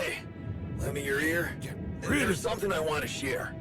Hey, lend me your ear. There's something I want to share.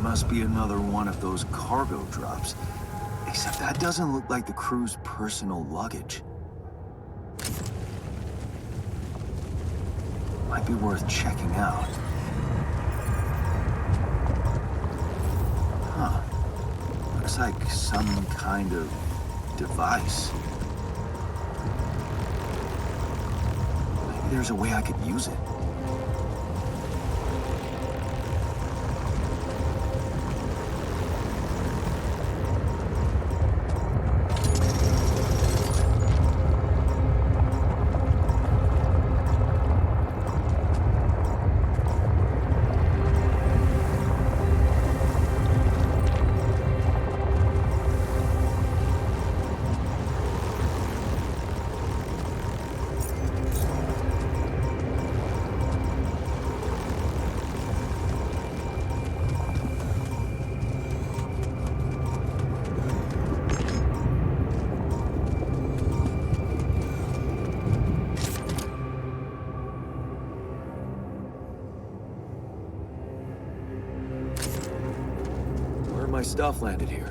Must be another one of those cargo drops. Except that doesn't look like the crew's personal luggage. Might be worth checking out. Huh. Looks like some kind of device. Maybe there's a way I could use it. stuff landed here.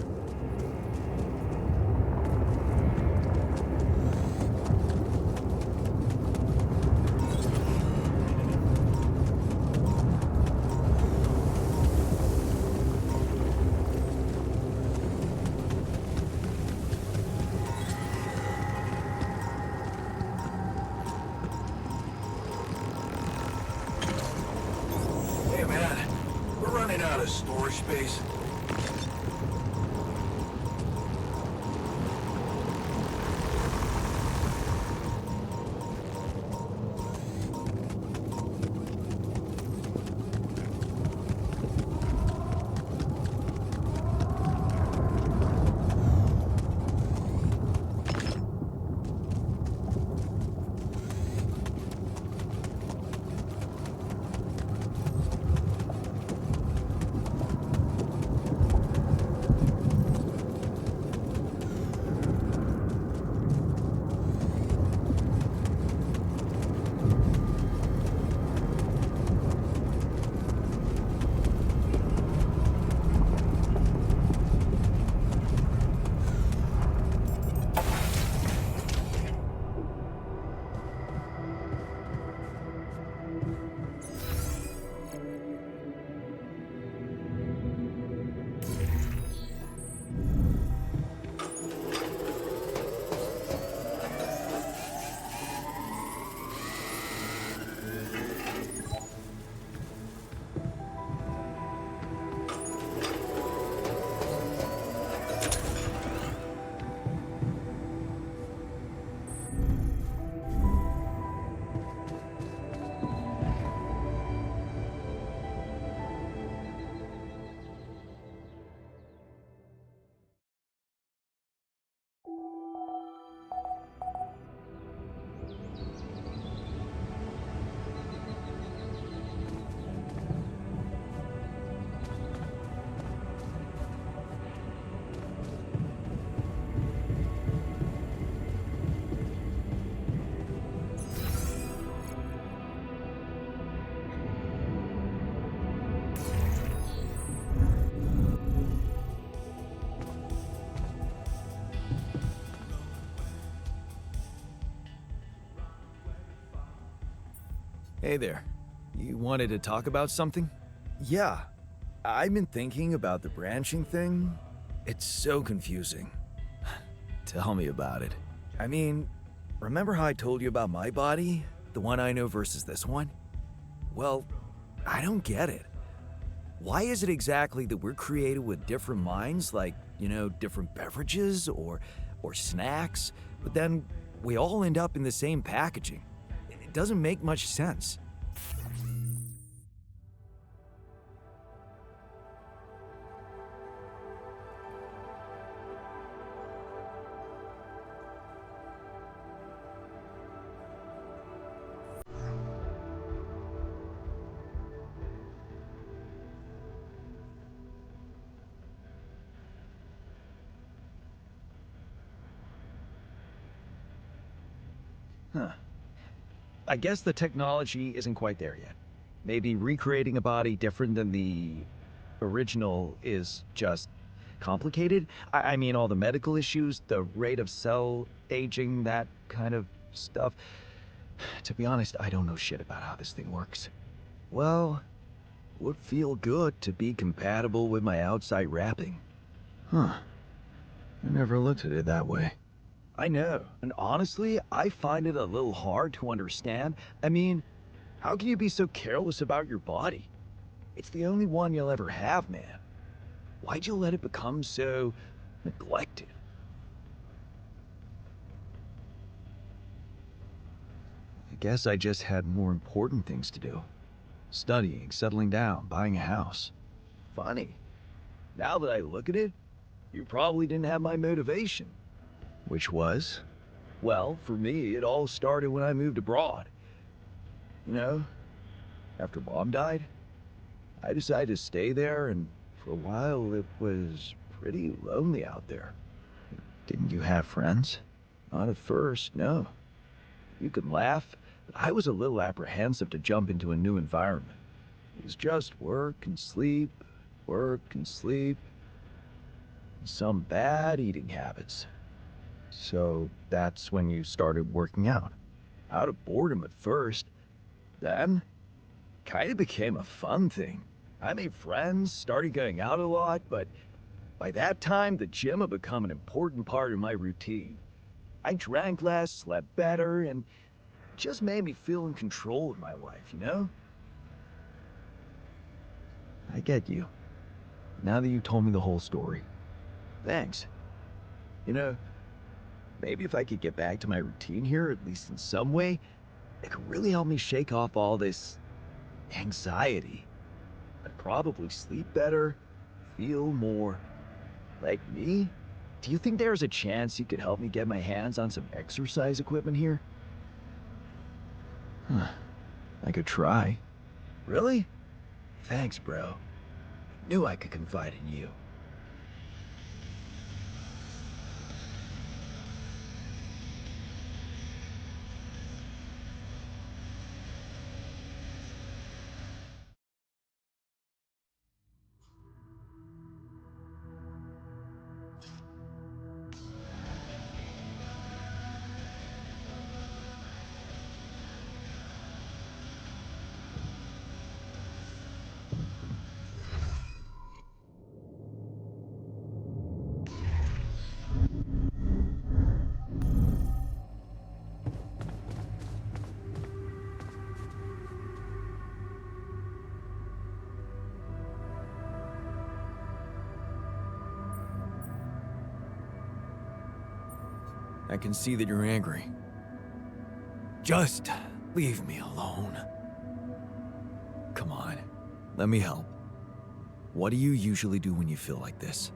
Hey man, we're running out of storage space. Hey there. You wanted to talk about something? Yeah. I've been thinking about the branching thing. It's so confusing. Tell me about it. I mean, remember how I told you about my body? The one I know versus this one? Well, I don't get it. Why is it exactly that we're created with different minds, like, different beverages or snacks, but then we all end up in the same packaging? It doesn't make much sense. Huh. I guess the technology isn't quite there yet. Maybe recreating a body different than the original is just complicated. I mean, all the medical issues, the rate of cell aging, that kind of stuff. To be honest, I don't know shit about how this thing works. Well, would feel good to be compatible with my outside wrapping. Huh. I never looked at it that way. I know, and honestly, I find it a little hard to understand. I mean, how can you be so careless about your body? It's the only one you'll ever have, man. Why'd you let it become so neglected? I guess I just had more important things to do. Studying, settling down, buying a house. Funny. Now that I look at it, you probably didn't have my motivation. Which was? Well, for me, it all started when I moved abroad. After Mom died, I decided to stay there, and for a while it was pretty lonely out there. Didn't you have friends? Not at first, no. You can laugh, but I was a little apprehensive to jump into a new environment. It was just work and sleep, work and sleep. some bad eating habits. So that's when you started working out of boredom at first. Then, kind of became a fun thing. I made friends, started going out a lot, but by that time, the gym had become an important part of my routine. I drank less, slept better, and just made me feel in control of my life, you know? I get you. Now that you told me the whole story. Thanks. You know, maybe if I could get back to my routine here, at least in some way, it could really help me shake off all this anxiety. I'd probably sleep better, feel more like me. Do you think there's a chance you could help me get my hands on some exercise equipment here? Huh. I could try. Really? Thanks, bro. Knew I could confide in you. I can see that you're angry. Just leave me alone. Come on, let me help. What do you usually do when you feel like this?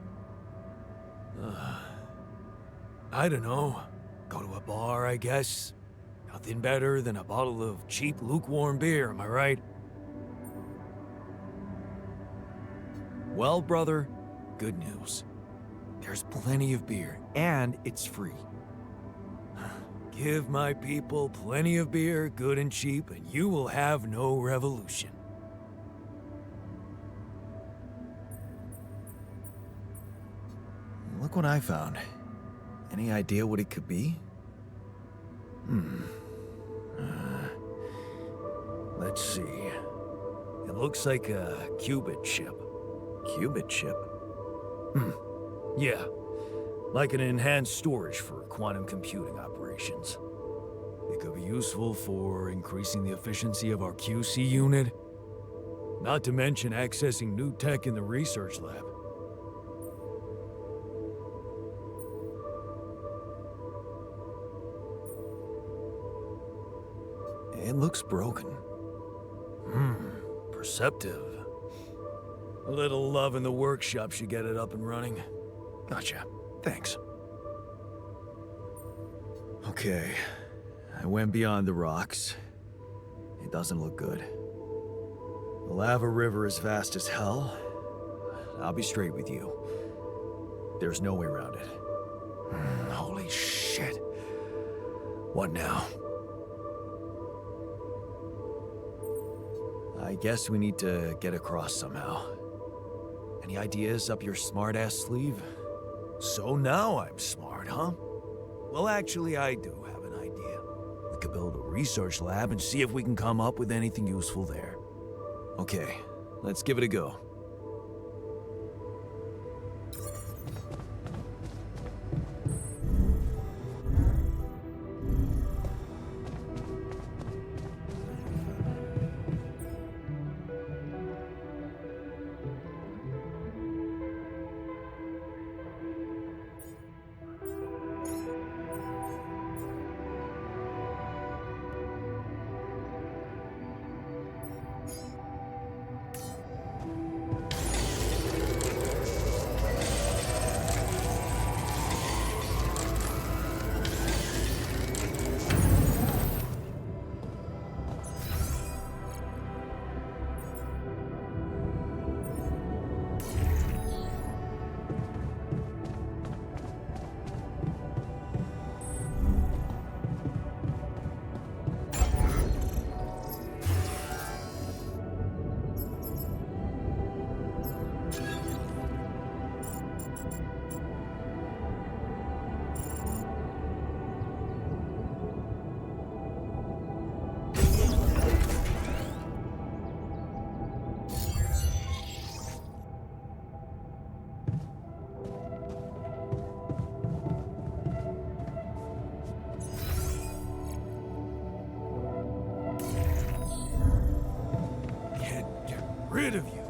I don't know. Go to a bar, I guess. Nothing better than a bottle of cheap, lukewarm beer, am I right? Well, brother, good news. There's plenty of beer, and it's free. Give my people plenty of beer, good and cheap, and you will have no revolution. Look what I found. Any idea what it could be? Let's see. It looks like a qubit chip. Qubit chip? Yeah, like an enhanced storage for quantum computing operations. It could be useful for increasing the efficiency of our QC unit, not to mention accessing new tech in the research lab. It looks broken. Perceptive. A little love in the workshop should get it up and running. Gotcha. Thanks. Okay. I went beyond the rocks. It doesn't look good. The lava river is vast as hell. I'll be straight with you. There's no way around it. Holy shit. What now? I guess we need to get across somehow. Any ideas up your smart-ass sleeve? So now I'm smart, huh? Well, actually, I do have an idea. We could build a research lab and see if we can come up with anything useful there. Okay, let's give it a go. rid of you.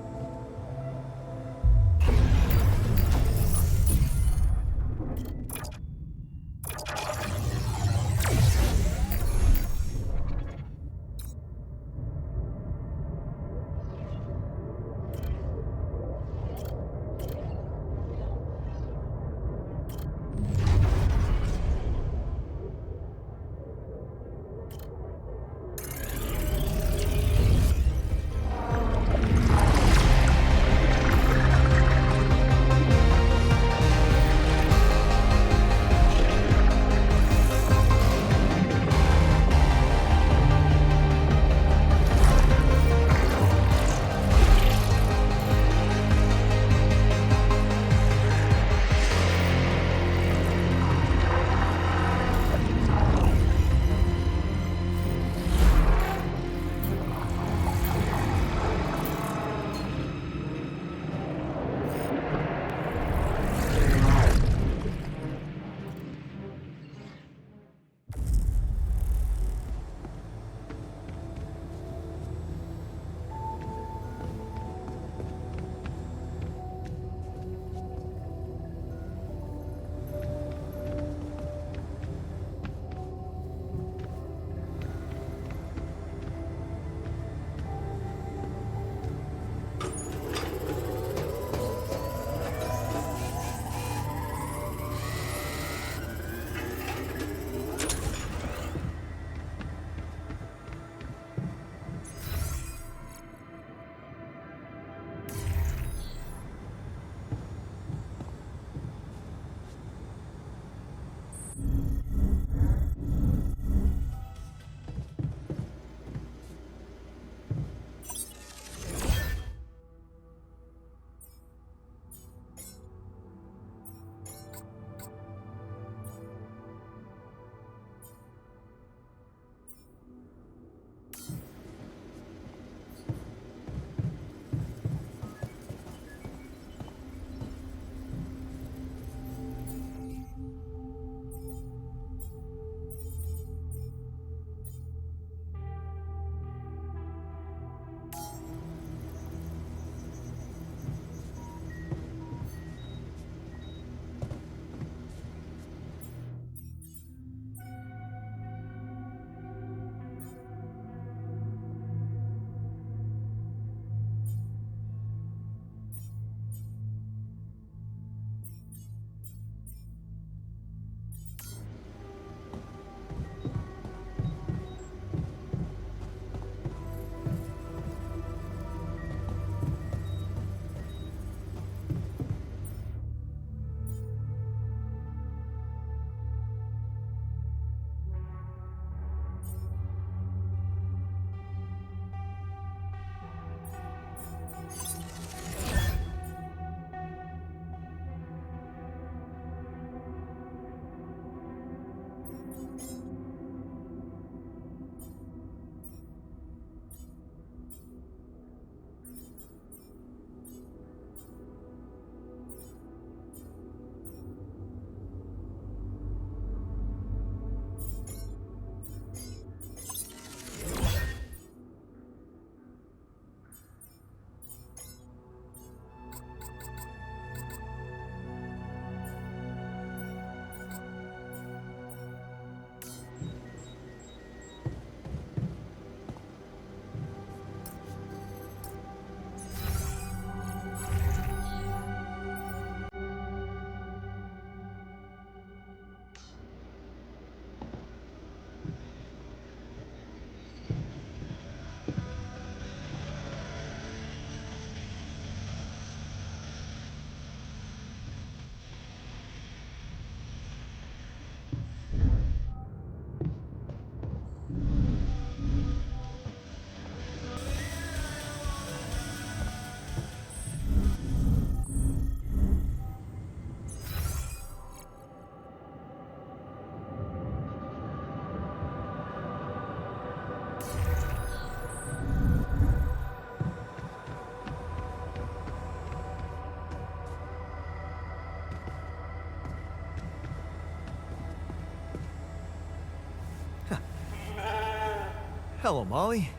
Hello, Molly.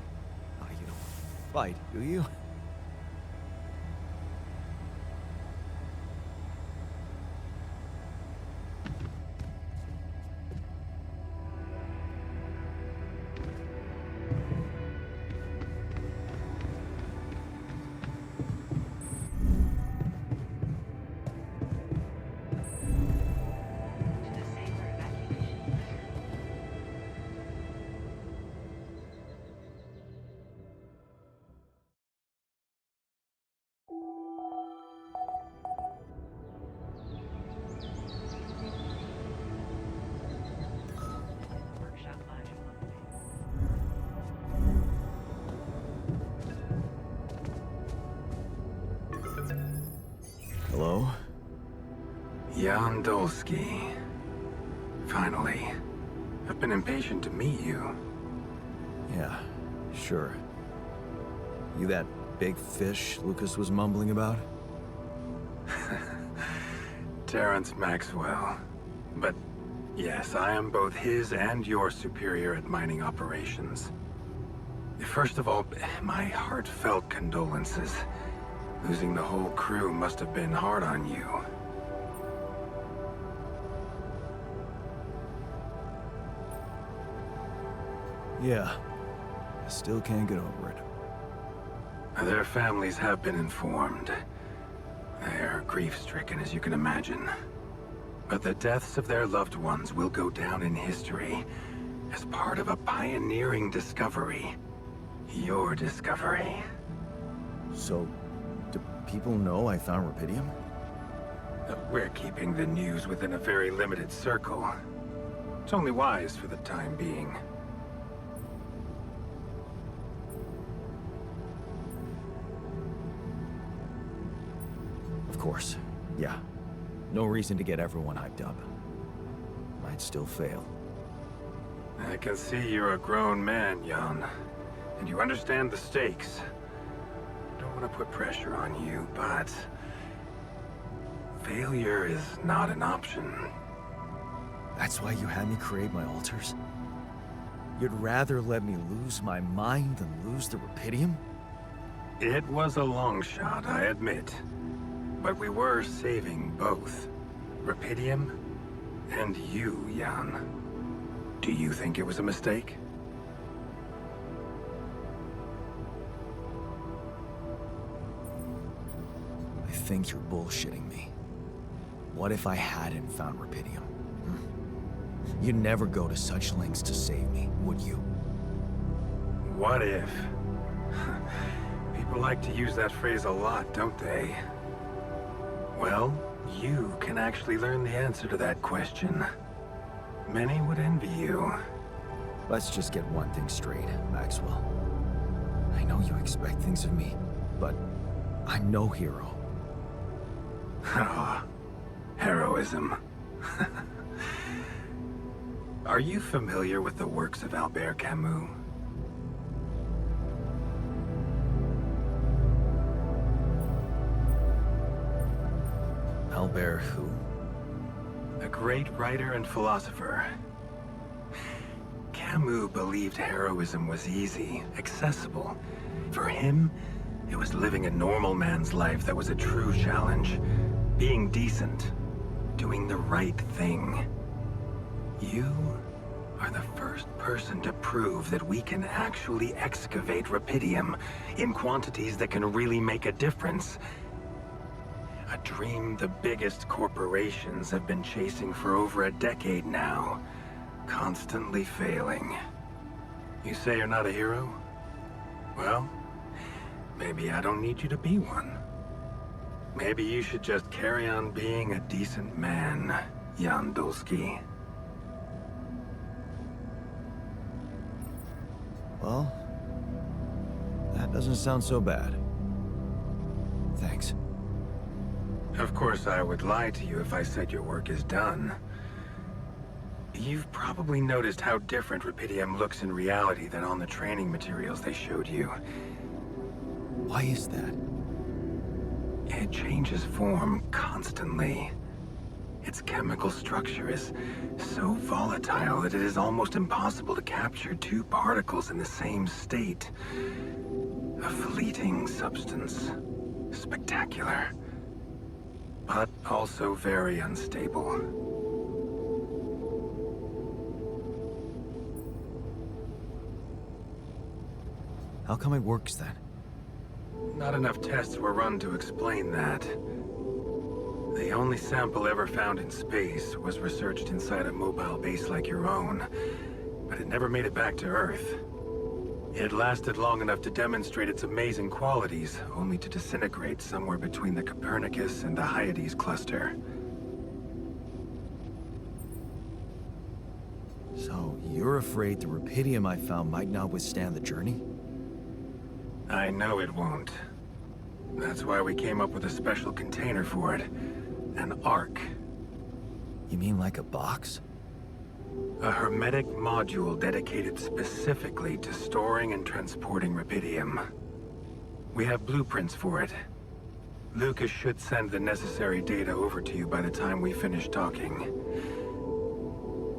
Oh, you don't fight, do you? Hello? Jan Dolsky. Finally. I've been impatient to meet you. Yeah, sure. You that big fish Lucas was mumbling about? Terrence Maxwell. But yes, I am both his and your superior at mining operations. First of all, my heartfelt condolences. Losing the whole crew must have been hard on you. Yeah. I still can't get over it. Their families have been informed. They're grief-stricken, as you can imagine. But the deaths of their loved ones will go down in history as part of a pioneering discovery. Your discovery. So, do people know I found Rapidium? We're keeping the news within a very limited circle. It's only wise for the time being. Of course. Yeah. No reason to get everyone hyped up. Might still fail. I can see you're a grown man, Jan. And you understand the stakes. Don't want to put pressure on you, but... failure is not an option. That's why you had me create my alters? You'd rather let me lose my mind than lose the Rapidium? It was a long shot, I admit. But we were saving both. Rapidium and you, Jan. Do you think it was a mistake? I think you're bullshitting me. What if I hadn't found Rapidium? You'd never go to such lengths to save me, would you? What if? People like to use that phrase a lot, don't they? Well, you can actually learn the answer to that question. Many would envy you. Let's just get one thing straight, Maxwell. I know you expect things of me, but I'm no hero. Ah, heroism. Are you familiar with the works of Albert Camus? Albert who? A great writer and philosopher. Camus believed heroism was easy, accessible. For him, it was living a normal man's life that was a true challenge. Being decent. Doing the right thing. You are the first person to prove that we can actually excavate Rapidium in quantities that can really make a difference. A dream the biggest corporations have been chasing for over a decade now, constantly failing. You say you're not a hero? Well, maybe I don't need you to be one. Maybe you should just carry on being a decent man, Jan Dolsky. Well, that doesn't sound so bad. Thanks. Of course, I would lie to you if I said your work is done. You've probably noticed how different Rapidium looks in reality than on the training materials they showed you. Why is that? It changes form constantly. Its chemical structure is so volatile that it is almost impossible to capture two particles in the same state. A fleeting substance. Spectacular. But also very unstable. How come it works then? Not enough tests were run to explain that. The only sample ever found in space was researched inside a mobile base like your own, but it never made it back to Earth. It lasted long enough to demonstrate its amazing qualities, only to disintegrate somewhere between the Copernicus and the Hyades cluster. So, you're afraid the Rapidium I found might not withstand the journey? I know it won't. That's why we came up with a special container for it. An Ark. You mean like a box? A hermetic module dedicated specifically to storing and transporting rubidium. We have blueprints for it. Lucas should send the necessary data over to you by the time we finish talking.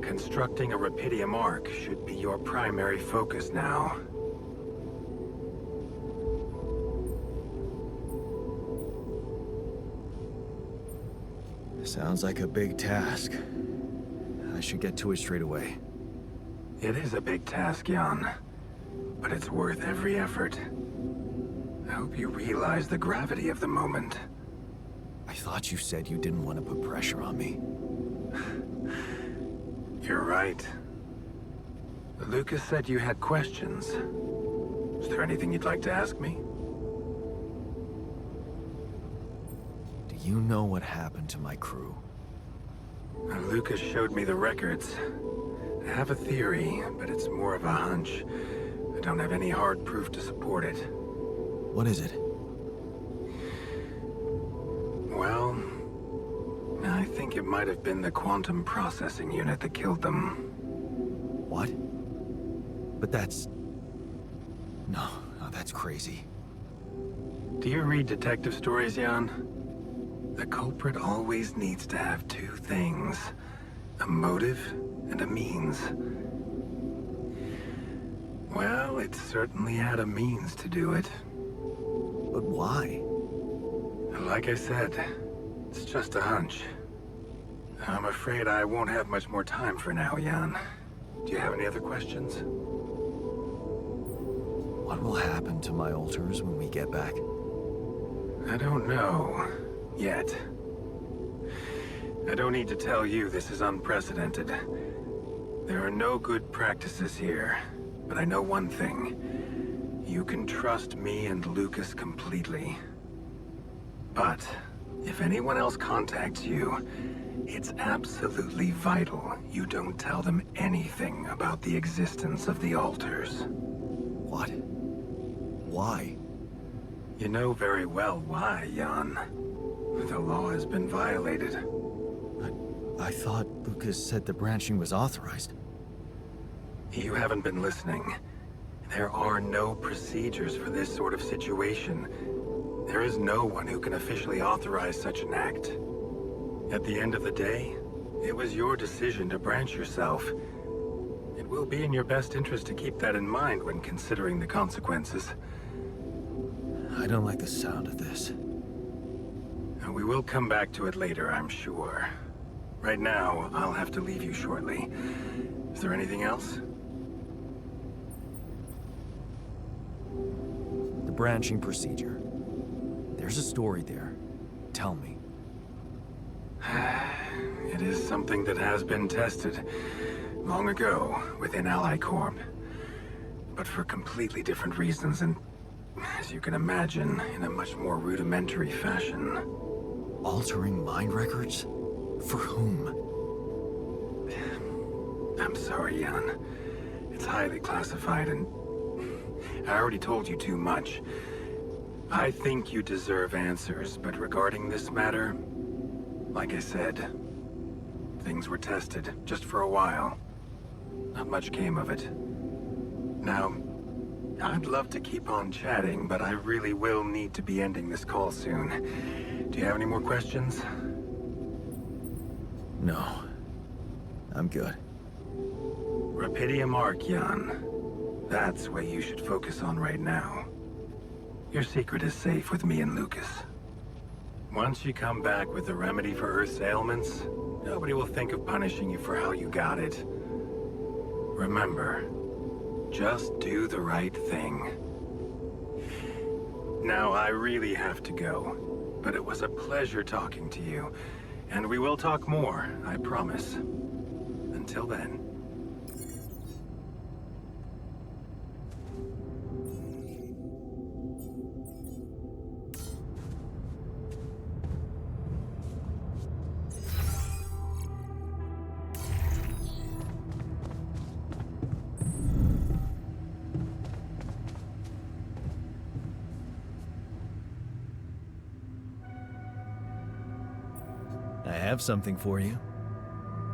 Constructing a rubidium Ark should be your primary focus now. Sounds like a big task. I should get to it straight away. It is a big task, Jan. But it's worth every effort. I hope you realize the gravity of the moment. I thought you said you didn't want to put pressure on me. You're right. Lucas said you had questions. Is there anything you'd like to ask me? Do you know what happened to my crew? Lucas showed me the records. I have a theory, but it's more of a hunch. I don't have any hard proof to support it. What is it? Well, I think it might have been the quantum processing unit that killed them. What? But that's... No, that's crazy. Do you read detective stories, Jan? The culprit always needs to have two things. A motive and a means. Well, it certainly had a means to do it. But why? Like I said, it's just a hunch. I'm afraid I won't have much more time for now, Jan. Do you have any other questions? What will happen to my alters when we get back? I don't know. Yet. I don't need to tell you this is unprecedented. There are no good practices here, but I know one thing. You can trust me and Lucas completely. But if anyone else contacts you, it's absolutely vital you don't tell them anything about the existence of the alters. What? Why? You know very well why, Jan. The law has been violated. I thought Lucas said the branching was authorized. You haven't been listening. There are no procedures for this sort of situation. There is no one who can officially authorize such an act. At the end of the day, it was your decision to branch yourself. It will be in your best interest to keep that in mind when considering the consequences. I don't like the sound of this. We will come back to it later, I'm sure. Right now, I'll have to leave you shortly. Is there anything else? The branching procedure. There's a story there. Tell me. It is something that has been tested long ago within Ally Corp. But for completely different reasons and, as you can imagine, in a much more rudimentary fashion. Altering mind records? For whom? I'm sorry, Jan. It's highly classified and... I already told you too much. I think you deserve answers, but regarding this matter, like I said, things were tested, just for a while. Not much came of it. Now, I'd love to keep on chatting, but I really will need to be ending this call soon. Do you have any more questions? No. I'm good. Rubidium Ark, Jan. That's what you should focus on right now. Your secret is safe with me and Lucas. Once you come back with a remedy for Earth's ailments, nobody will think of punishing you for how you got it. Remember, just do the right thing. Now, I really have to go, but it was a pleasure talking to you, and we will talk more, I promise. Until then. have something for you.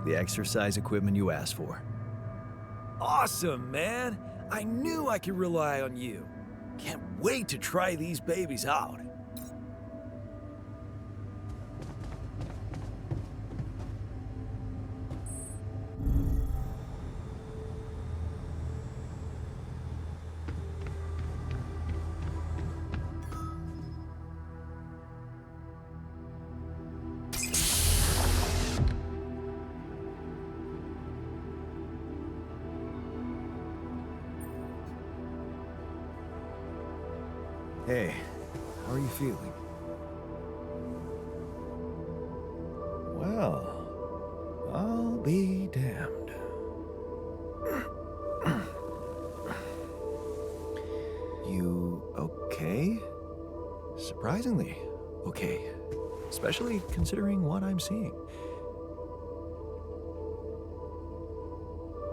The exercise equipment you asked for. Awesome, man! I knew I could rely on you. Can't wait to try these babies out. Hey, how are you feeling? Well, I'll be damned. You okay? Surprisingly okay. Especially considering what I'm seeing.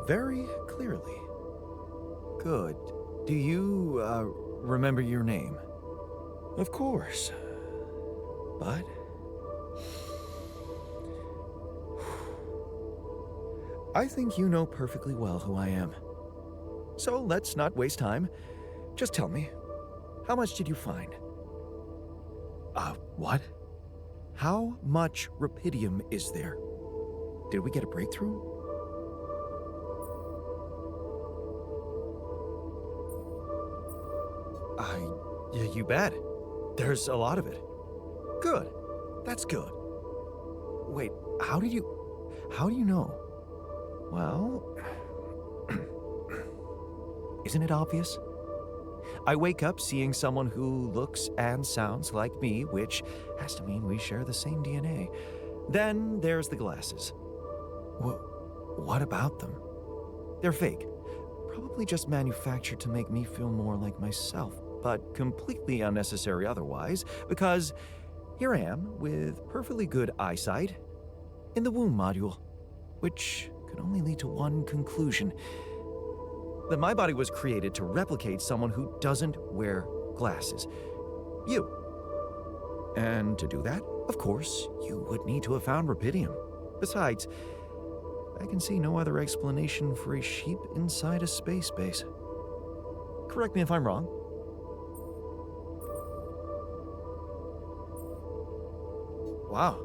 Very clearly. Good. Do you, remember your name? Of course. But... I think you know perfectly well who I am. So let's not waste time. Just tell me, how much did you find? What? How much rupidium is there? Did we get a breakthrough? Yeah, you bet. There's a lot of it. Good. That's good. Wait, how do you know? Well, isn't it obvious? I wake up seeing someone who looks and sounds like me, which has to mean we share the same DNA. Then there's the glasses. What about them? They're fake. Probably just manufactured to make me feel more like myself, but completely unnecessary otherwise, because here I am with perfectly good eyesight in the womb module, which could only lead to one conclusion: that my body was created to replicate someone who doesn't wear glasses. You. And to do that, of course, you would need to have found rupidium. Besides, I can see no other explanation for a sheep inside a space base. Correct me if I'm wrong. Wow,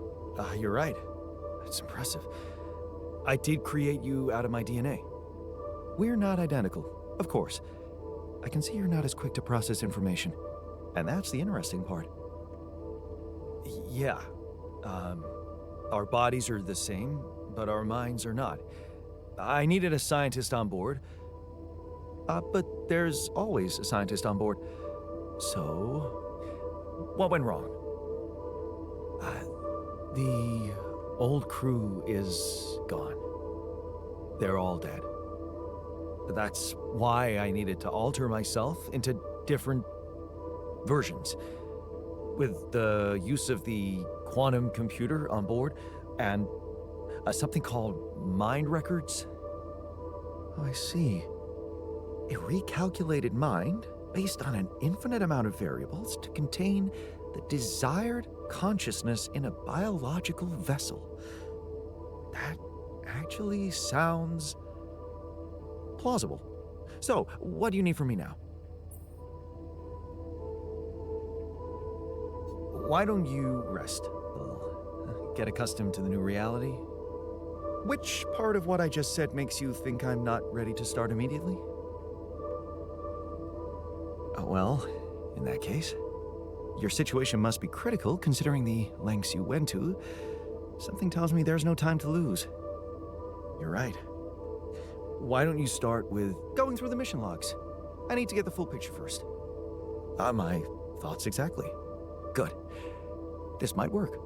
you're right. That's impressive. I did create you out of my DNA. We're not identical, of course. I can see you're not as quick to process information. And that's the interesting part. Yeah. Our bodies are the same, but our minds are not. I needed a scientist on board. But there's always a scientist on board. So, what went wrong? The old crew is gone. They're all dead. That's why I needed to alter myself into different versions. With the use of the quantum computer on board and something called mind records. Oh, I see. A recalculated mind based on an infinite amount of variables to contain the desired consciousness in a biological vessel. That actually sounds plausible. So, what do you need from me now? Why don't you rest a little? Get accustomed to the new reality? Which part of what I just said makes you think I'm not ready to start immediately? Well, in that case, your situation must be critical considering the lengths you went to. Something tells me there's no time to lose. You're right. Why don't you start with going through the mission logs? I need to get the full picture first. My thoughts exactly. Good. This might work.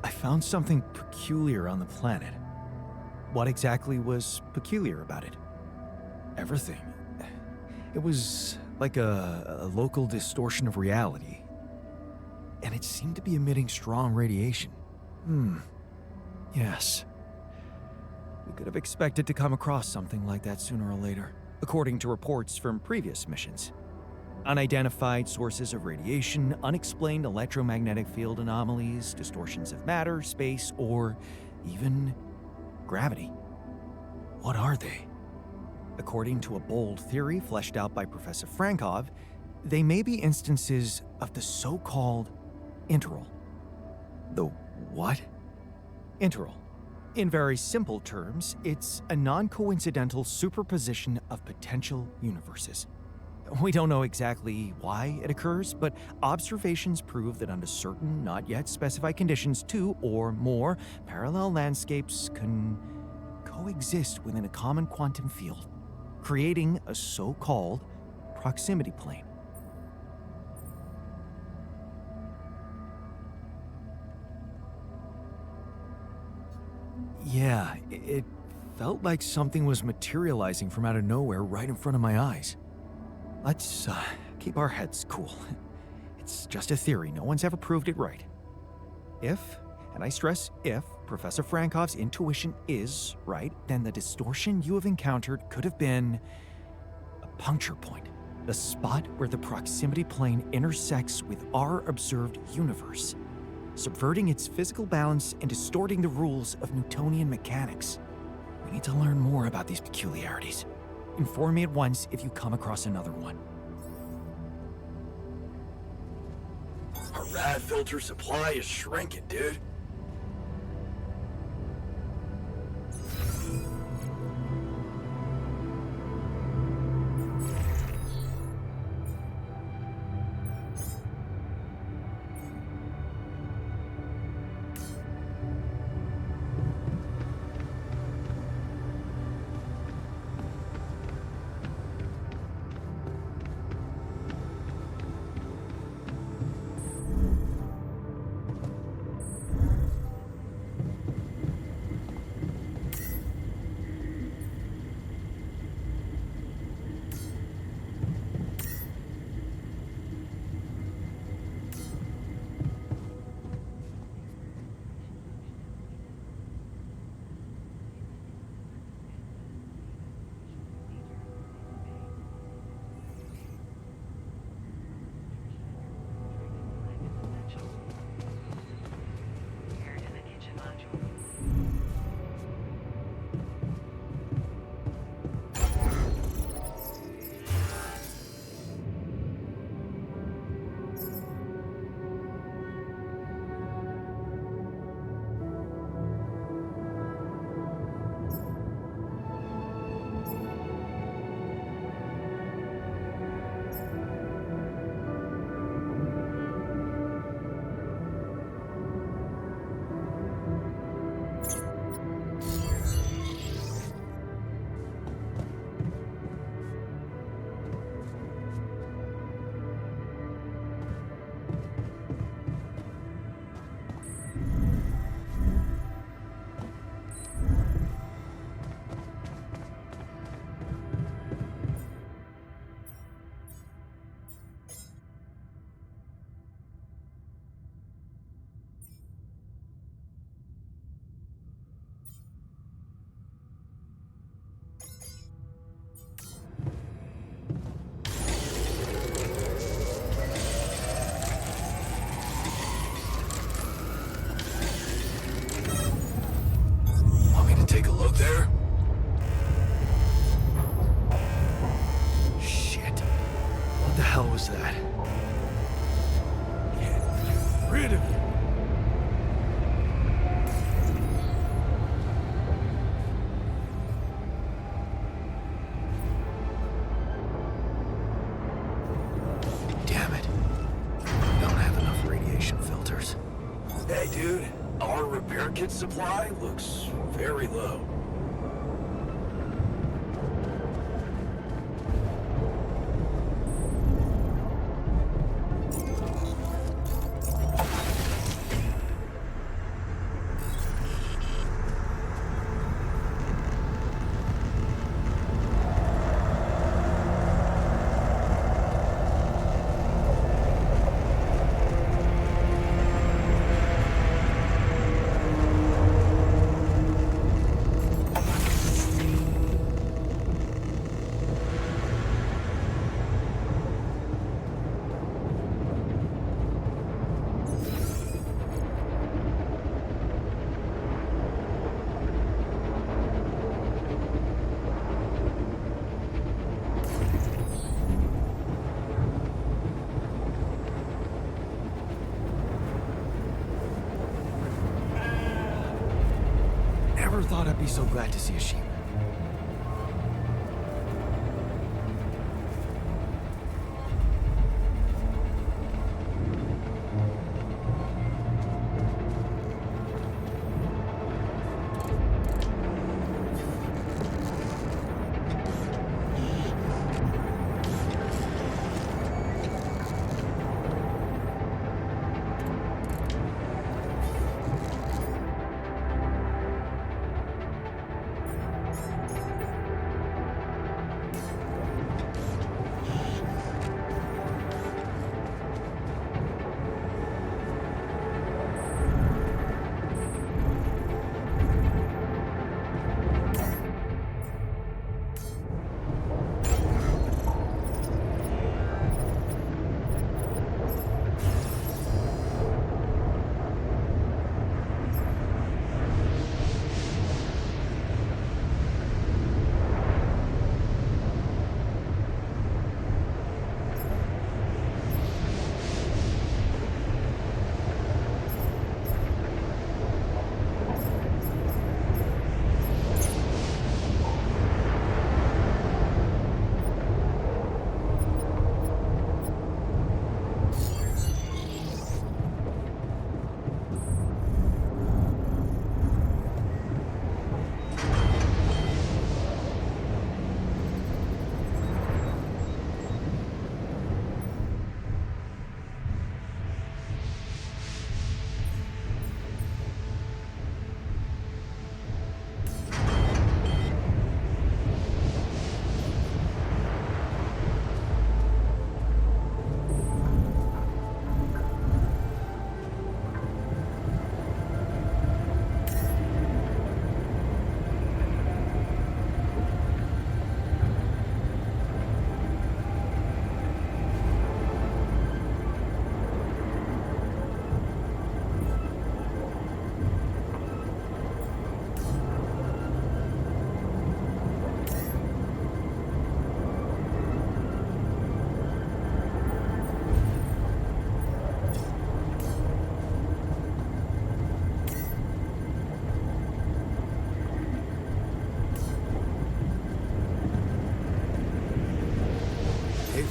I found something peculiar on the planet. What exactly was peculiar about it? Everything. It was like a local distortion of reality. And it seemed to be emitting strong radiation. Yes. We could have expected to come across something like that sooner or later. according to reports from previous missions. Unidentified sources of radiation, unexplained electromagnetic field anomalies, distortions of matter, space, or even gravity. What are they? According to a bold theory fleshed out by Professor Frankov, they may be instances of the so-called interval. The what? Interval. In very simple terms, it's a non-coincidental superposition of potential universes. We don't know exactly why it occurs, but observations prove that under certain, not yet specified conditions, two or more parallel landscapes can coexist within a common quantum field, creating a so-called proximity plane. Yeah, it felt like something was materializing from out of nowhere right in front of my eyes. Let's keep our heads cool. It's just a theory. No one's ever proved it right. If, and I stress if, Professor Frankov's intuition is right, then the distortion you have encountered could have been a puncture point, the spot where the proximity plane intersects with our observed universe, subverting its physical balance and distorting the rules of Newtonian mechanics. We need to learn more about these peculiarities. Inform me at once if you come across another one. Our rad filter supply is shrinking, dude. Take a look there? Shit. What the hell was that? Get rid of it. Damn it. We don't have enough radiation filters. Hey, dude. Our repair kit supply looks very low. be so glad to see a sheep.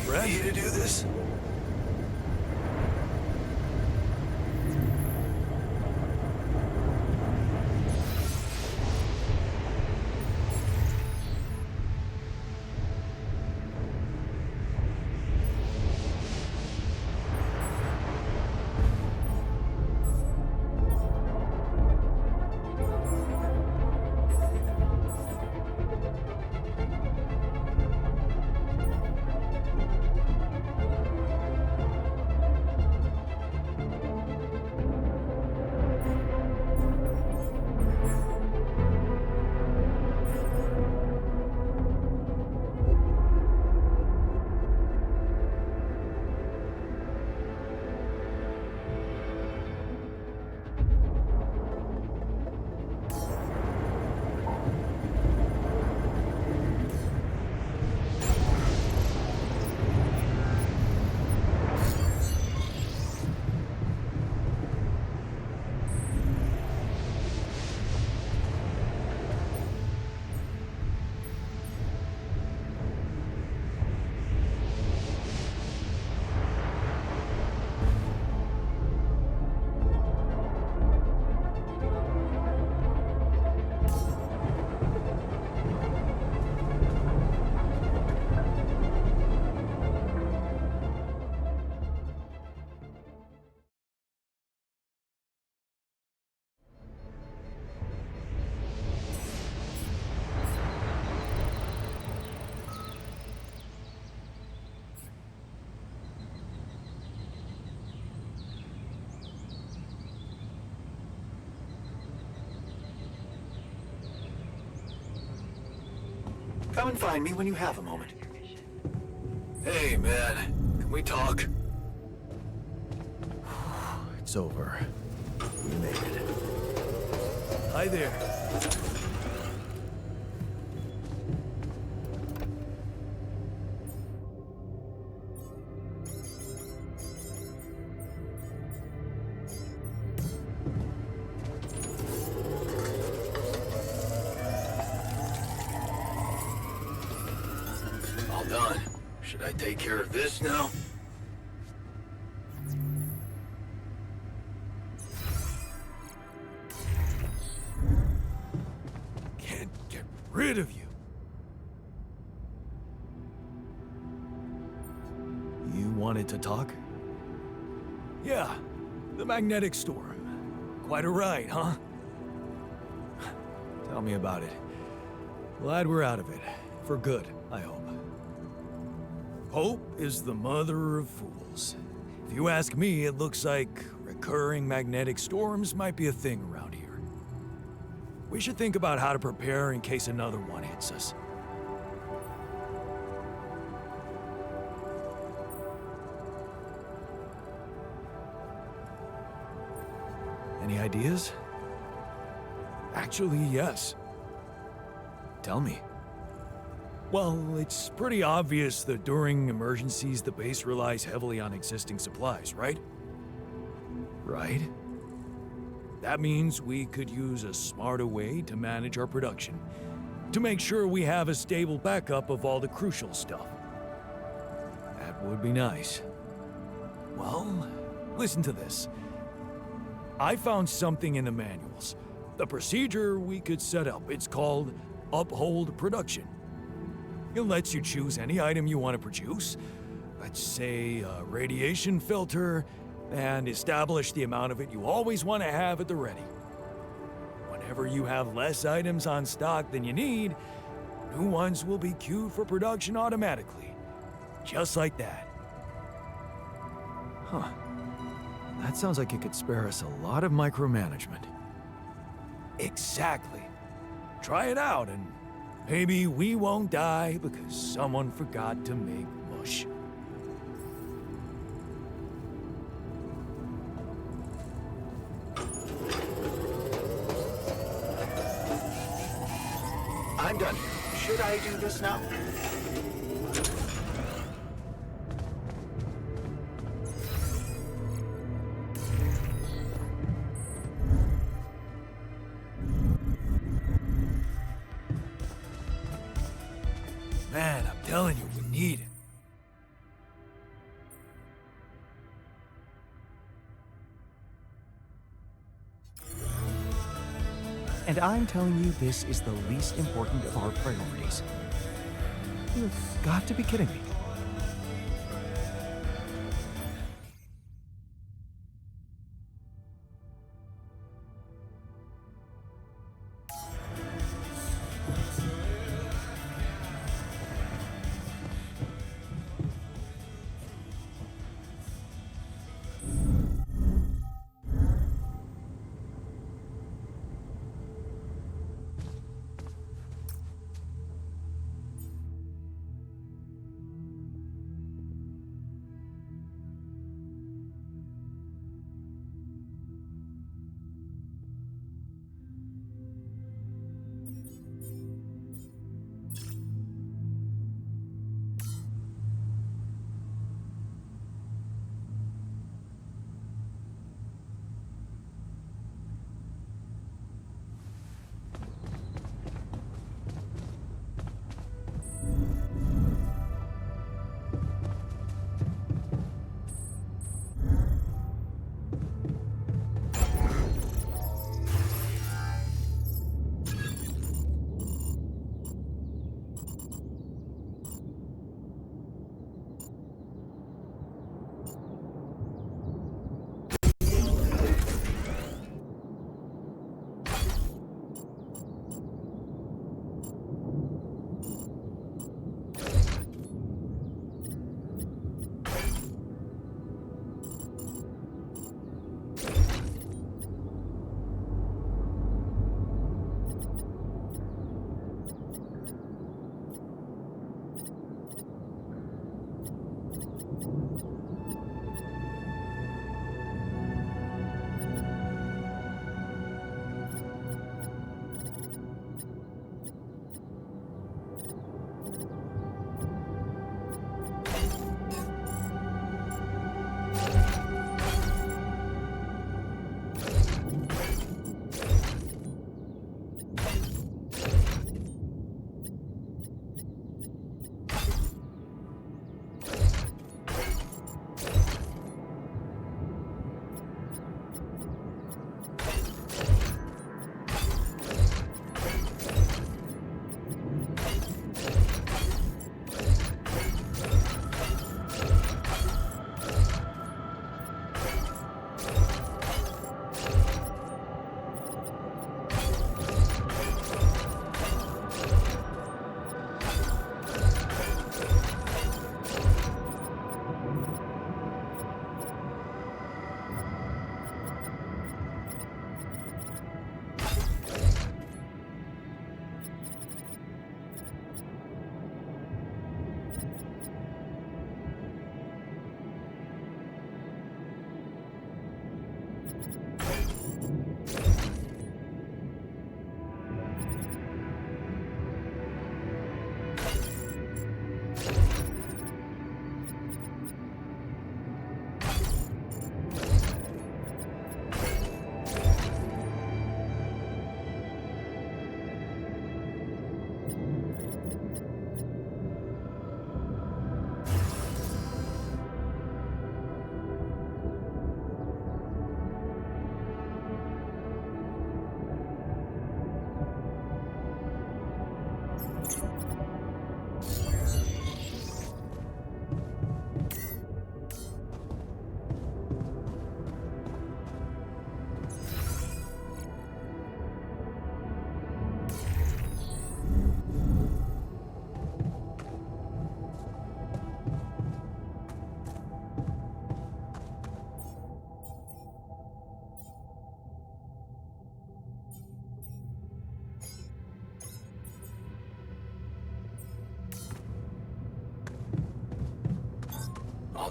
Ready to do this? Come and find me when you have a moment. Hey, man. Can we talk? It's over. We made it. Hi there. Done. Should I take care of this now? Can't get rid of you. You wanted to talk? Yeah, the magnetic storm. Quite a ride, huh? Tell me about it. Glad we're out of it. For good, I hope. Hope is the mother of fools. If you ask me, it looks like recurring magnetic storms might be a thing around here. We should think about how to prepare in case another one hits us. Any ideas? Actually, yes. Tell me. Well, it's pretty obvious that during emergencies, the base relies heavily on existing supplies, right? Right? That means we could use a smarter way to manage our production, to make sure we have a stable backup of all the crucial stuff. That would be nice. Well, listen to this. I found something in the manuals. The procedure we could set up. It's called Uphold Production. It lets you choose any item you want to produce. Let's say a radiation filter, and establish the amount of it you always want to have at the ready. Whenever you have less items on stock than you need, new ones will be queued for production automatically. Just like that. Huh. That sounds like it could spare us a lot of micromanagement. Exactly. Try it out and maybe we won't die because someone forgot to make mush. I'm done. Should I do this now? Man, I'm telling you, we need it. And I'm telling you, this is the least important of our priorities. You've got to be kidding me.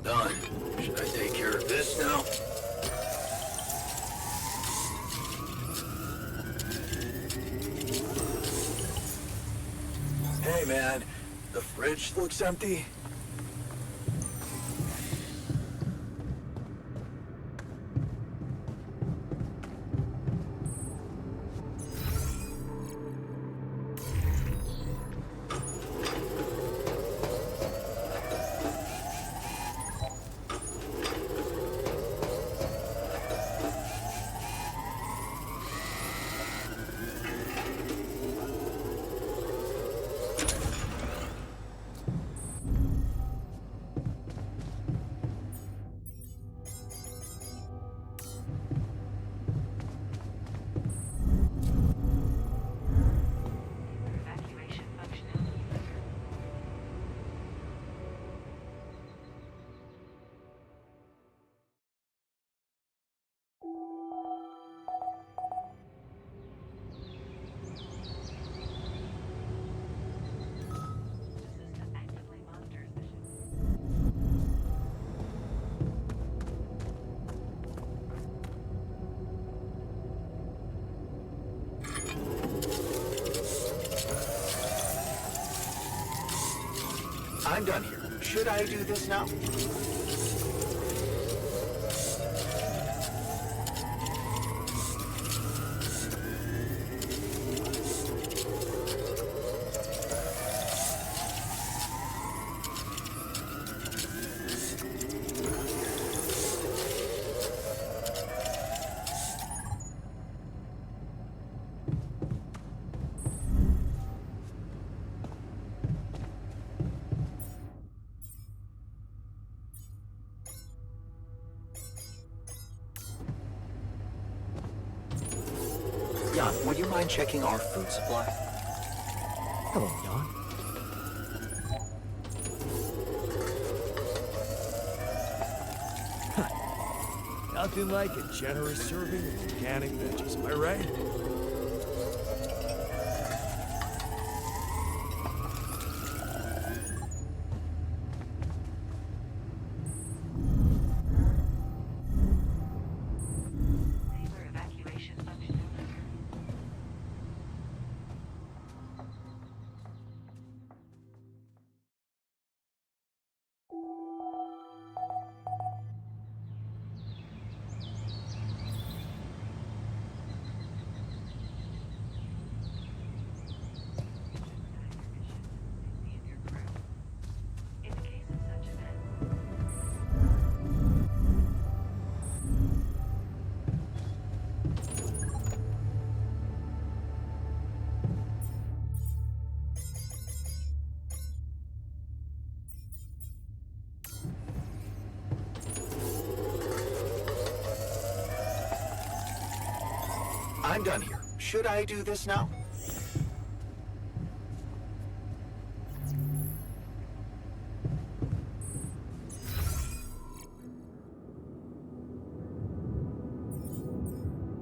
All done. Should I take care of this now? Hey man, the fridge looks empty. Evacuation functionality. System actively monitors mission. I'm done here. Should I do this now? Jan, would you mind checking our food supply? Hello, Jan. Nothing like a generous serving of organic veggies, am I right? Saber evacuation functionality. In the case of such event, I'm done here. Should I do this now?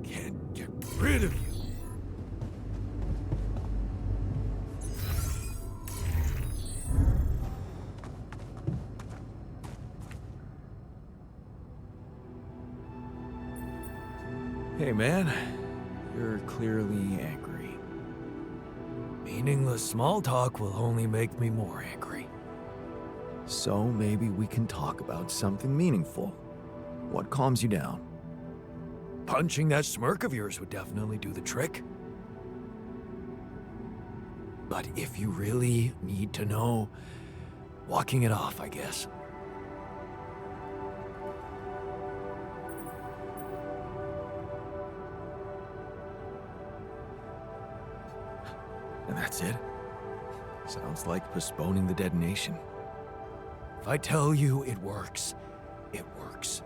Can't get rid of you. Hey, man. You're clearly angry. Meaningless small talk will only make me more angry. So maybe we can talk about something meaningful. What calms you down? Punching that smirk of yours would definitely do the trick. But if you really need to know, walking it off, I guess. And that's it? Sounds like postponing the detonation. If I tell you it works, it works.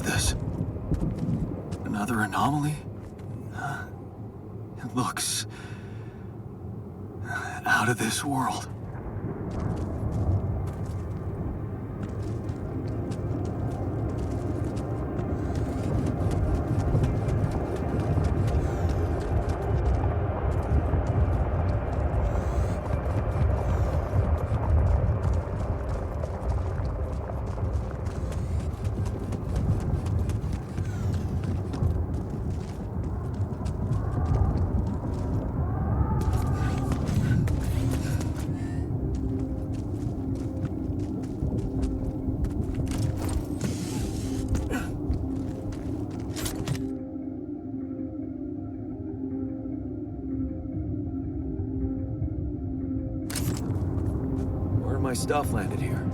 this? Another anomaly? It looks out of this world. Where my stuff landed here?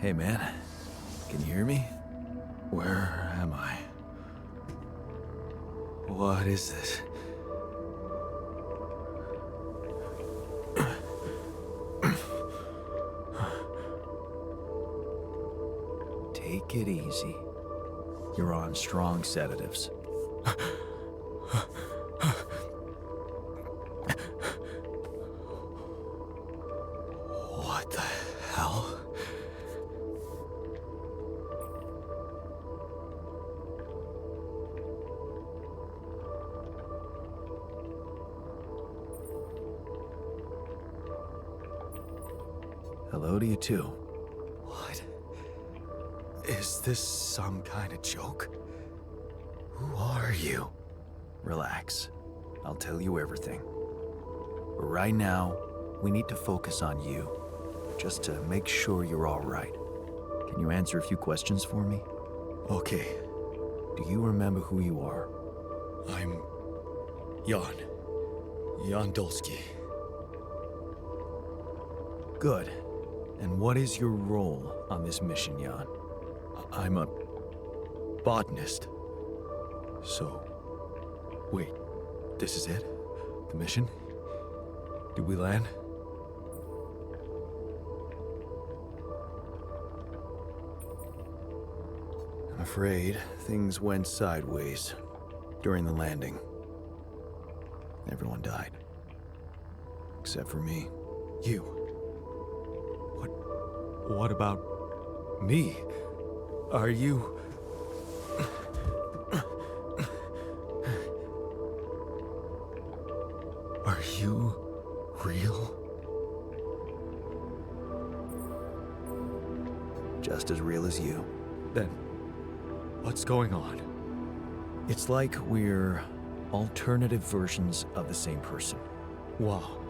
Hey, man. Can you hear me? Where am I? What is this? Take it easy. You're on strong sedatives. What the hell? Hello to you too. What? Is this some kind of joke? Who are you? Relax. I'll tell you everything. But right now, we need to focus on you, just to make sure you're all right. Can you answer a few questions for me? Okay. Do you remember who you are? I'm Jan Dolsky. Good. And what is your role on this mission, Jan? I'm a botanist. So, wait, this is it? The mission? Did we land? I'm afraid things went sideways during the landing. Everyone died. Except for me. You. What about me? Are you... Are you real? Just as real as you. Then, what's going on? It's like we're alternative versions of the same person. Wow.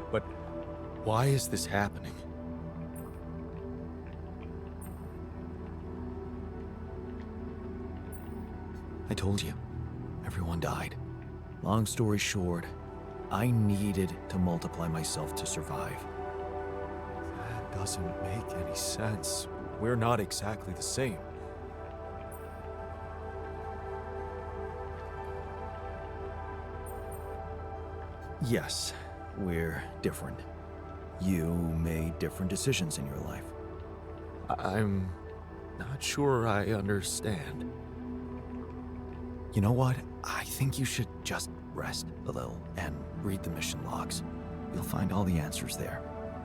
But why is this happening? I told you, everyone died. Long story short, I needed to multiply myself to survive. That doesn't make any sense. We're not exactly the same. Yes, we're different. You made different decisions in your life. I'm not sure I understand. You know what? I think you should just rest a little and read the mission logs. You'll find all the answers there.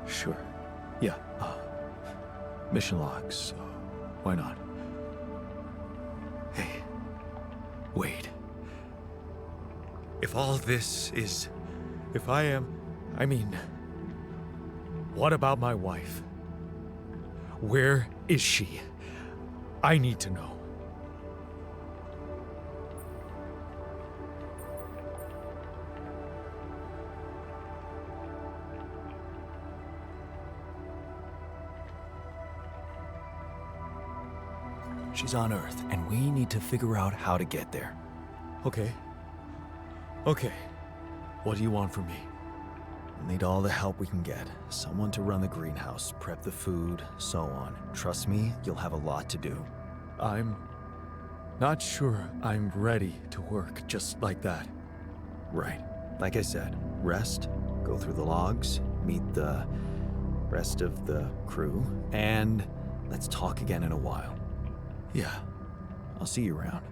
Sure. Yeah, mission logs. Why not? Hey, wait. If all this is... If I am... I mean... What about my wife? Where is she? I need to know. She's on Earth, and we need to figure out how to get there. Okay. Okay. What do you want from me? We'll need all the help we can get. Someone to run the greenhouse, prep the food, so on. Trust me, you'll have a lot to do. I'm not sure I'm ready to work just like that. Right. Like I said, rest, go through the logs, meet the rest of the crew, and let's talk again in a while. Yeah, I'll see you around.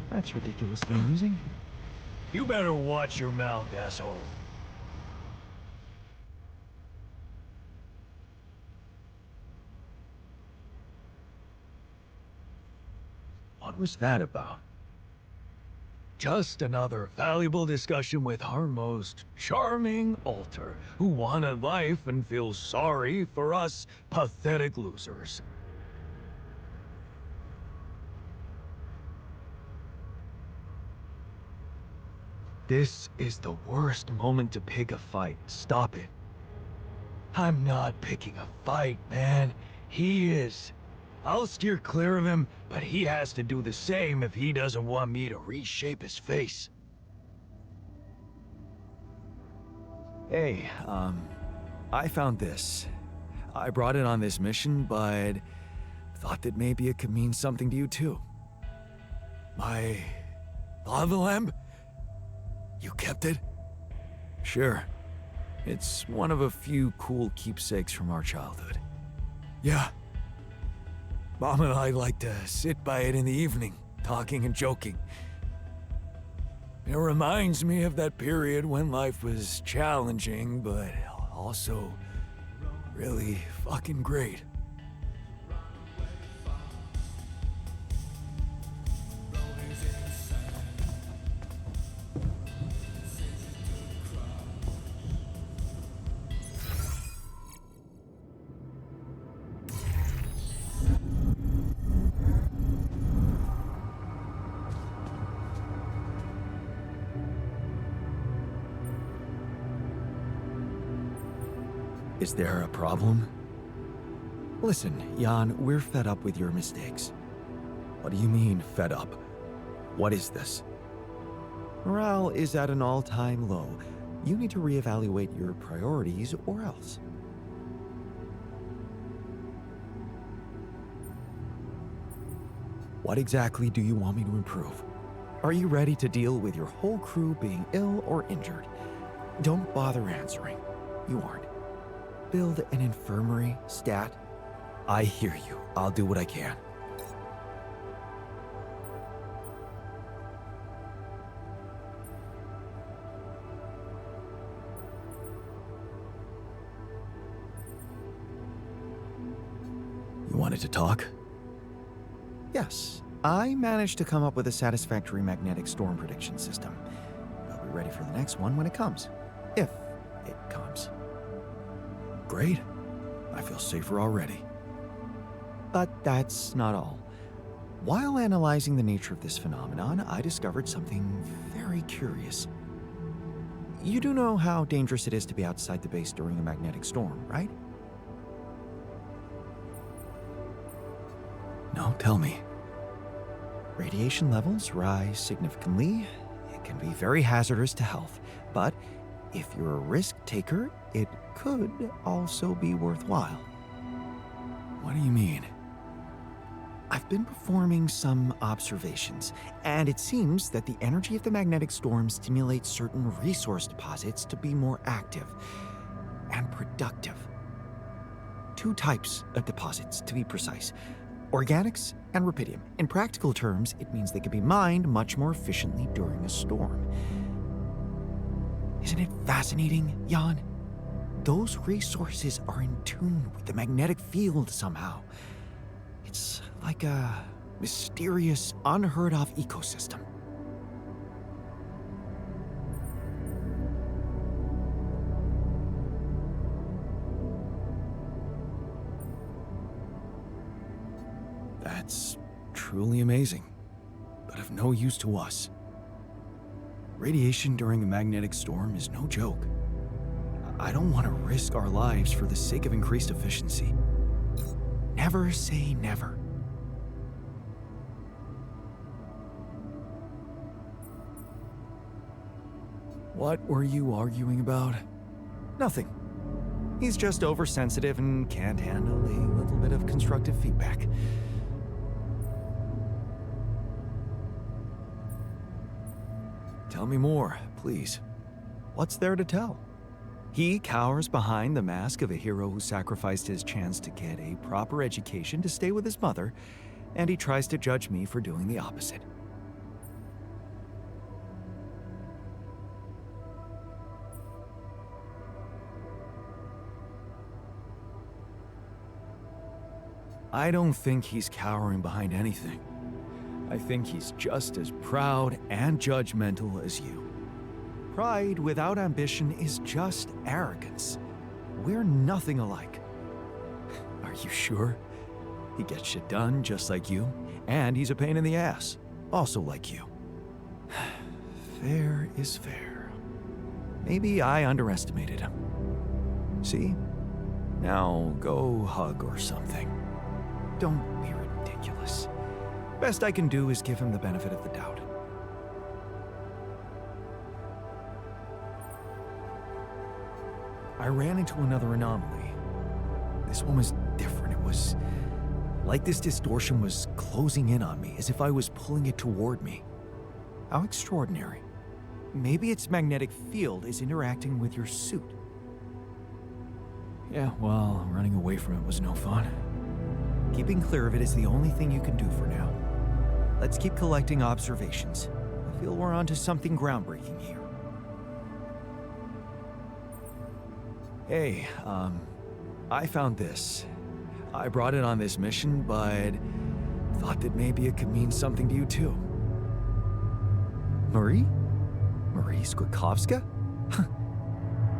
That's ridiculously amusing. You better watch your mouth, asshole. What was that about? Just another valuable discussion with our most charming alter, who wanted life and feels sorry for us pathetic losers. This is the worst moment to pick a fight. Stop it. I'm not picking a fight, man. He is. I'll steer clear of him, but he has to do the same if he doesn't want me to reshape his face. Hey, I found this. I brought it on this mission, but thought that maybe it could mean something to you too. My lava lamp? You kept it? Sure. It's one of a few cool keepsakes from our childhood. Yeah. Mom and I like to sit by it in the evening, talking and joking. It reminds me of that period when life was challenging, but also really fucking great. Is there a problem? Listen, Jan, we're fed up with your mistakes. What do you mean, fed up? What is this? Morale is at an all-time low. You need to reevaluate your priorities or else. What exactly do you want me to improve? Are you ready to deal with your whole crew being ill or injured? Don't bother answering. You aren't. Build an infirmary, stat? I hear you. I'll do what I can. You wanted to talk? Yes. I managed to come up with a satisfactory magnetic storm prediction system. I'll be ready for the next one when it comes. If it comes. Great. I feel safer already. But that's not all. While analyzing the nature of this phenomenon, I discovered something very curious. You do know how dangerous it is to be outside the base during a magnetic storm, right? No, tell me. Radiation levels rise significantly. It can be very hazardous to health, but if you're a risk taker, it could also be worthwhile. What do you mean? I've been performing some observations, and it seems that the energy of the magnetic storm stimulates certain resource deposits to be more active and productive. Two types of deposits, to be precise. Organics and rupidium. In practical terms, it means they can be mined much more efficiently during a storm. Isn't it fascinating, Jan? Those resources are in tune with the magnetic field somehow. It's like a mysterious, unheard-of ecosystem. That's truly amazing, but of no use to us. Radiation during a magnetic storm is no joke. I don't want to risk our lives for the sake of increased efficiency. Never say never. What were you arguing about? Nothing. He's just oversensitive and can't handle a little bit of constructive feedback. Tell me more, please. What's there to tell? He cowers behind the mask of a hero who sacrificed his chance to get a proper education to stay with his mother, and he tries to judge me for doing the opposite. I don't think he's cowering behind anything. I think he's just as proud and judgmental as you. Pride without ambition is just arrogance. We're nothing alike. Are you sure? He gets shit done just like you, and he's a pain in the ass, also like you. Fair is fair. Maybe I underestimated him. See? Now go hug or something. Don't be ridiculous. Best I can do is give him the benefit of the doubt. I ran into another anomaly. This one was different. It was like this distortion was closing in on me, as if I was pulling it toward me. How extraordinary. Maybe its magnetic field is interacting with your suit. Yeah, well, running away from it was no fun. Keeping clear of it is the only thing you can do for now. Let's keep collecting observations. I feel we're onto something groundbreaking here. Hey, I found this. I brought it on this mission, but thought that maybe it could mean something to you too. Marie? Marie Skwitkowska?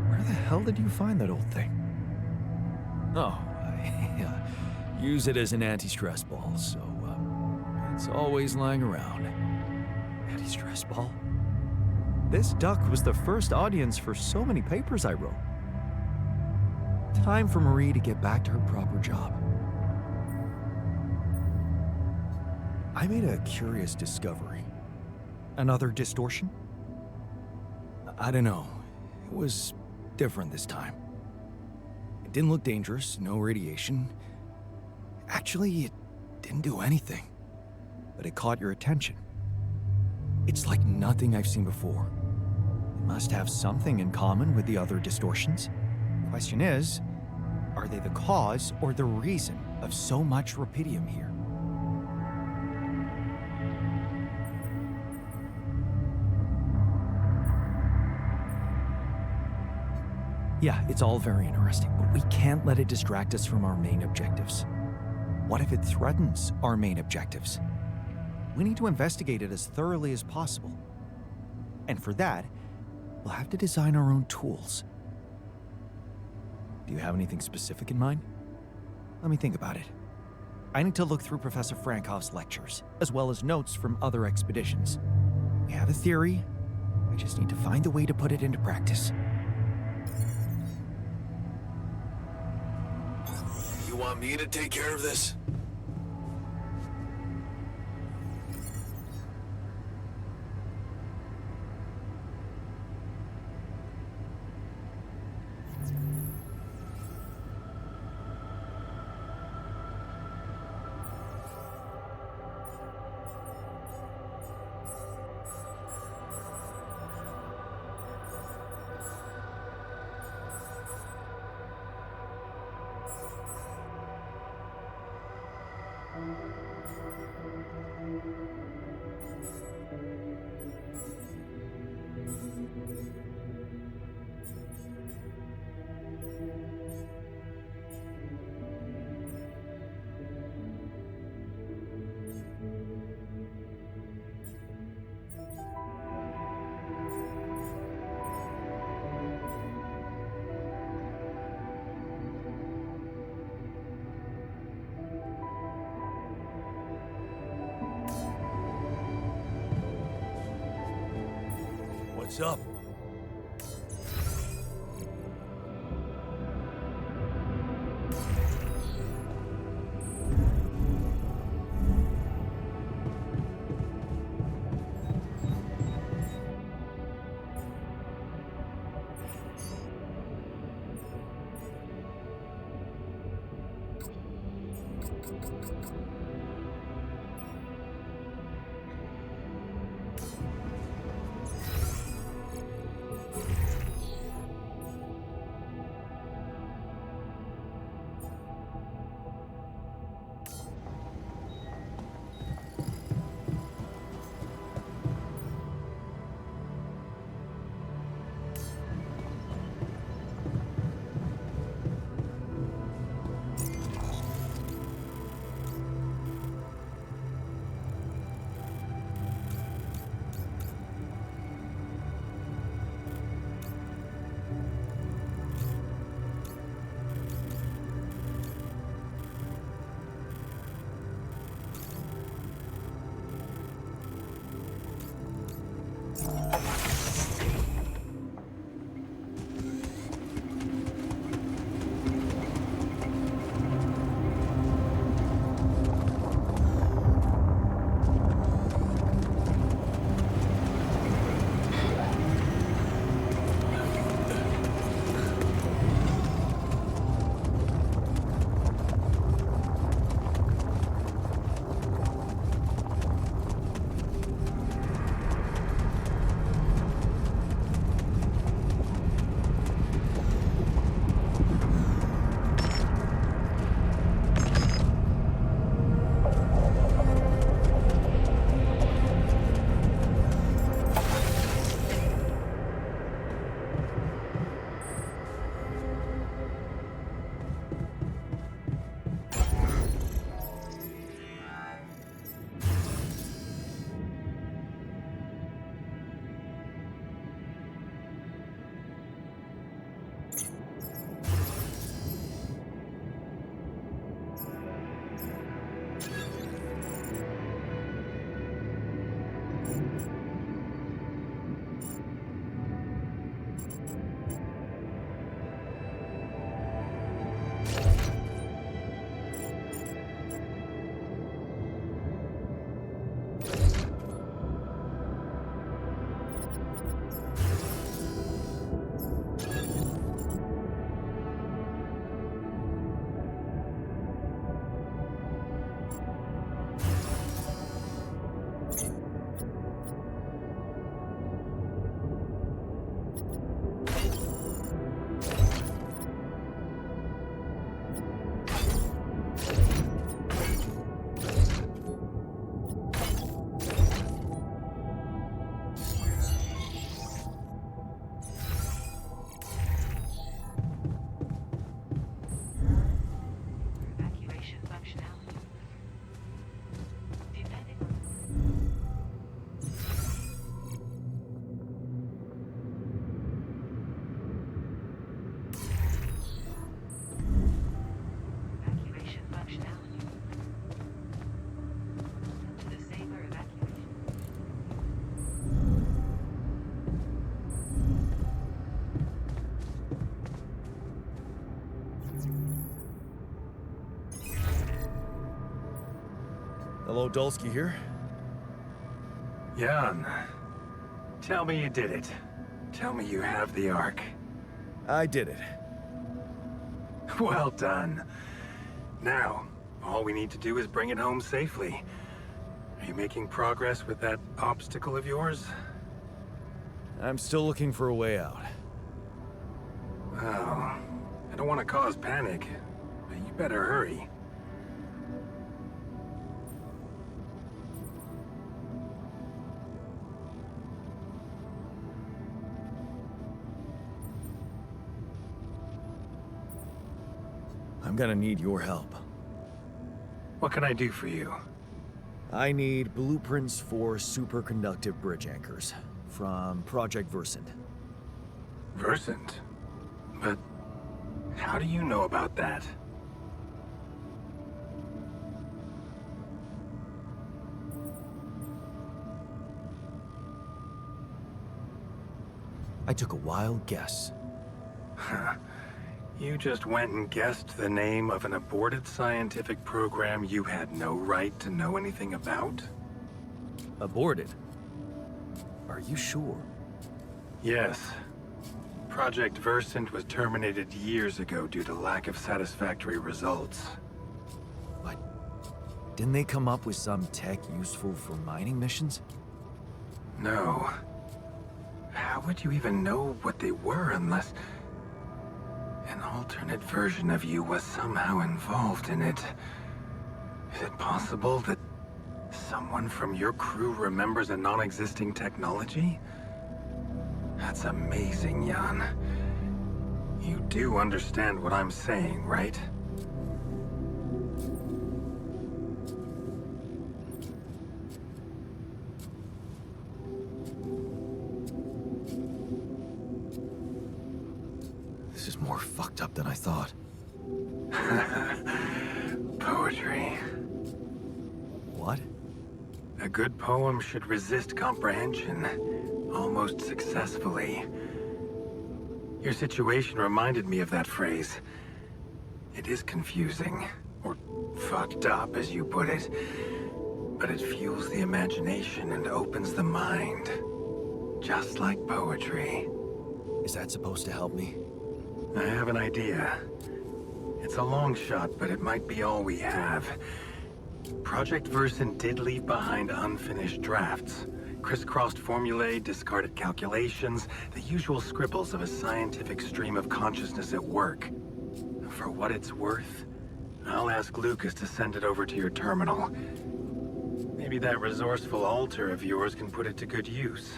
Where the hell did you find that old thing? Oh, I use it as an anti-stress ball, so it's always lying around. Anti-stress ball? This duck was the first audience for so many papers I wrote. Time for Marie to get back to her proper job. I made a curious discovery. Another distortion? I don't know. It was different this time. It didn't look dangerous, no radiation. Actually, it didn't do anything. But it caught your attention. It's like nothing I've seen before. It must have something in common with the other distortions. Question is, are they the cause or the reason of so much rupidium here? Yeah, it's all very interesting, but we can't let it distract us from our main objectives. What if it threatens our main objectives? We need to investigate it as thoroughly as possible. And for that, we'll have to design our own tools. Do you have anything specific in mind? Let me think about it. I need to look through Professor Frankoff's lectures, as well as notes from other expeditions. We have a theory, I just need to find a way to put it into practice. You want me to take care of this? What's up? Evacuation functionality. Depending on evacuation functionality. Disable evacuation. Hello, Dulski here. Jan, tell me you did it. Tell me you have the Ark. I did it. Well done. Now, all we need to do is bring it home safely. Are you making progress with that obstacle of yours? I'm still looking for a way out. Oh, I don't want to cause panic, but you better hurry. I'm gonna need your help. What can I do for you? I need blueprints for superconductive bridge anchors from Project Versant. Versant? But how do you know about that? I took a wild guess. You just went and guessed the name of an aborted scientific program you had no right to know anything about? Aborted? Are you sure? Yes. Project Versant was terminated years ago due to lack of satisfactory results. But didn't they come up with some tech useful for mining missions? No. How would you even know what they were unless an alternate version of you was somehow involved in it? Is it possible that someone from your crew remembers a non-existing technology? That's amazing, Jan. You do understand what I'm saying, right? This is more fucked up than I thought. Poetry. What? A good poem should resist comprehension, almost successfully. Your situation reminded me of that phrase. It is confusing, or fucked up, as you put it, but it fuels the imagination and opens the mind, just like poetry. Is that supposed to help me? I have an idea. It's a long shot, but it might be all we have. Project Versant did leave behind unfinished drafts. Crisscrossed formulae, discarded calculations, the usual scribbles of a scientific stream of consciousness at work. For what it's worth, I'll ask Lucas to send it over to your terminal. Maybe that resourceful alter of yours can put it to good use.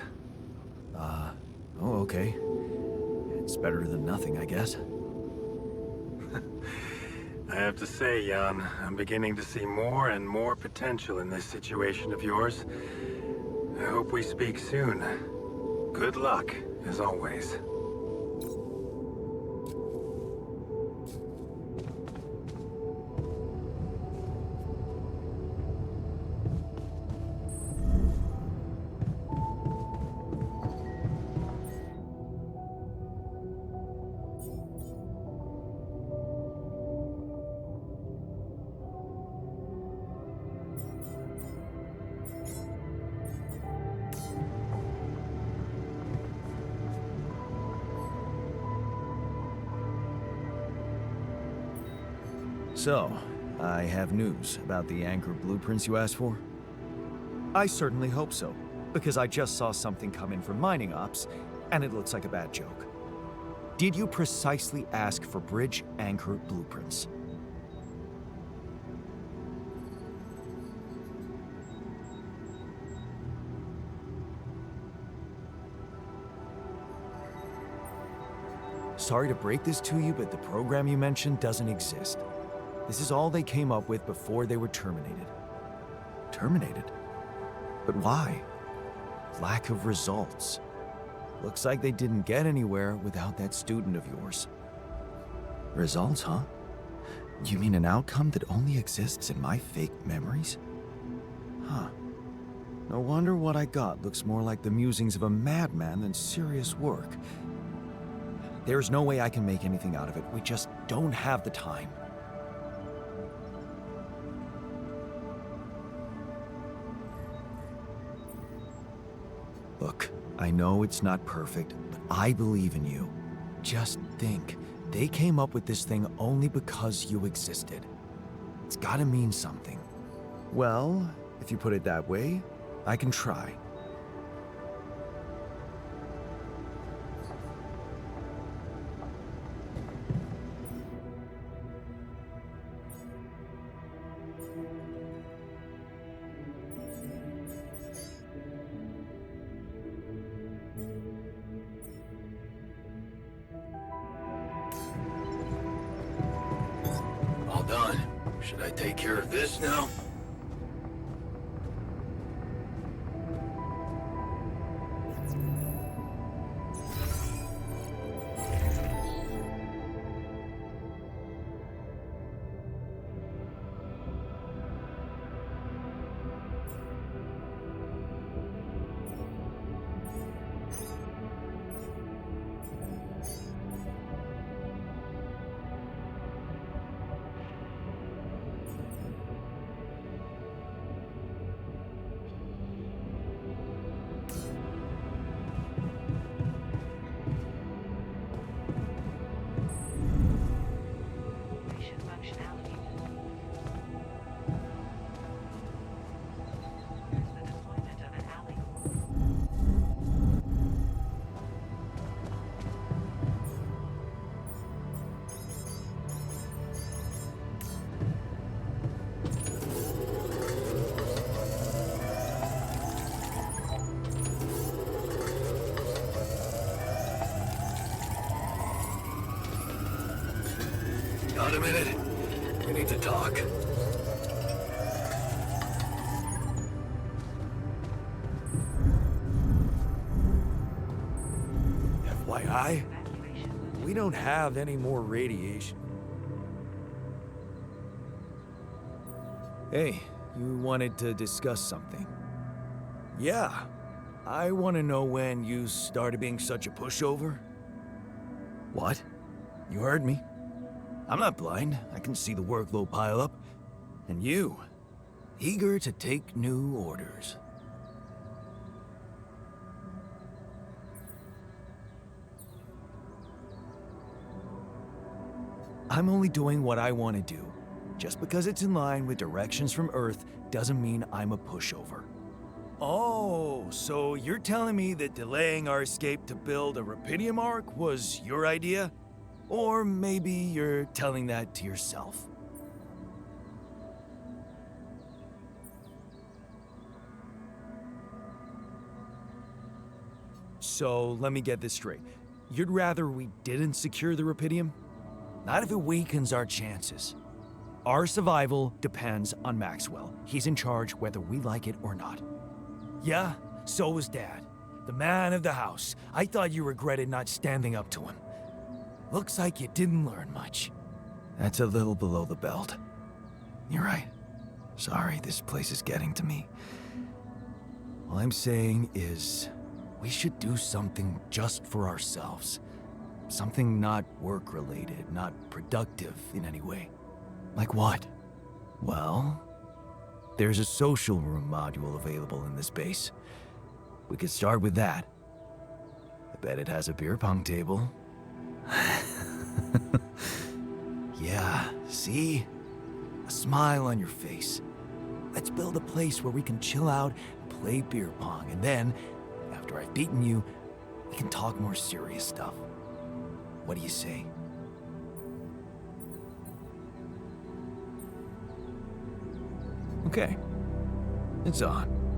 Oh, okay. It's better than nothing, I guess. I have to say, Jan, I'm beginning to see more and more potential in this situation of yours. I hope we speak soon. Good luck, as always. So, I have news about the anchor blueprints you asked for? I certainly hope so, because I just saw something come in from mining ops, and it looks like a bad joke. Did you precisely ask for bridge anchor blueprints? Sorry to break this to you, but the program you mentioned doesn't exist. This is all they came up with before they were terminated. Terminated? But why? Lack of results. Looks like they didn't get anywhere without that student of yours. Results, huh? You mean an outcome that only exists in my fake memories? Huh. No wonder what I got looks more like the musings of a madman than serious work. There's no way I can make anything out of it. We just don't have the time. Look, I know it's not perfect, but I believe in you. Just think, they came up with this thing only because you existed. It's gotta mean something. Well, if you put it that way, I can try. All done. Should I take care of this now? Mission functionality. The deployment of an alley. Got a minute? We need to talk. FYI, Evacuation. we don't have any more radiation. Hey, you wanted to discuss something. Yeah, I want to know when you started being such a pushover. What? You heard me. I'm not blind. I can see the workload pile up. And you, eager to take new orders. I'm only doing what I want to do. Just because it's in line with directions from Earth doesn't mean I'm a pushover. Oh, so you're telling me that delaying our escape to build a Rapidium arc was your idea? Or maybe you're telling that to yourself. So let me get this straight. You'd rather we didn't secure the Rapidium? Not if it weakens our chances. Our survival depends on Maxwell. He's in charge whether we like it or not. Yeah, so was Dad. The man of the house. I thought you regretted not standing up to him. Looks like you didn't learn much. That's a little below the belt. You're right. Sorry, this place is getting to me. All I'm saying is, we should do something just for ourselves. Something not work-related, not productive in any way. Like what? Well, there's a social room module available in this base. We could start with that. I bet it has a beer pong table. Yeah, see? a smile on your face. Let's build a place where we can chill out and play beer pong, and then, after I've beaten you, we can talk more serious stuff. What do you say? Okay. It's on.